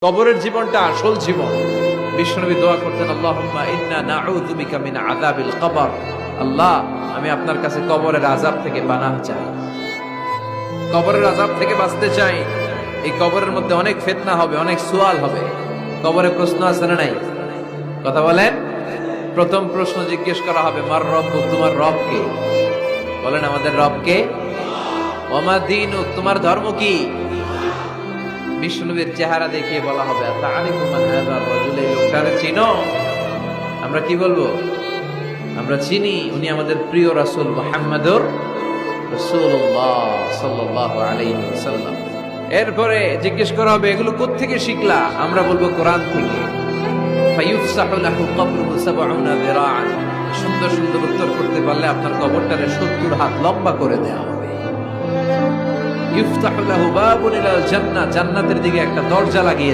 কবরের জীবনটা আসল জীবন। বিশ্বনবী দোয়া করতেন, আল্লাহুম্মা ইন্না নাউযু বিকা মিন আযাবিল কবর। আল্লাহ, আমি আপনার কাছে কবরের আযাব থেকে পানাহ চাই, কবরের আযাব থেকে বাঁচতে চাই। এই কবরের মধ্যে অনেক ফিতনা হবে, অনেক সুয়াল হবে। কবরে প্রশ্ন আছে না নাই? কথা বলেন। প্রথম প্রশ্ন জিজ্ঞেস করা হবে, মার রব্বুক, তোমার রব কে? বলেন, আমাদের রব কে? ওমা দীনুক, তোমার ধর্ম কি? বিষ্ণুনবীর চেহারা দেখিয়ে বলা হবে, তাআরিফু মান হাযা রাজুল, এই লোকটারে চিনো? আমরা কি বলবো? আমরা চিনি, উনি আমাদের প্রিয় রাসূল মুহাম্মদুর রাসূলুল্লাহ সাল্লাল্লাহু আলাইহি ওয়াসাল্লাম। এরপরে জিজ্ঞেস করা হবে, এগুলো কোত্থেকে শিখলা? আমরা বলবো, কোরআন থেকে। ফায়ুফসাহু লাহু কবরুহু ৭০ যিরাআন। সুন্দর সুন্দর উত্তর করতে পারলে আপনার কবরটারে ৭০ হাত লম্বা করে দেওয়া হবে। ইফতাহু লাহু বাবুন ইলাল জান্নাহ, জান্নাতের দিকে একটা দরজা লাগিয়ে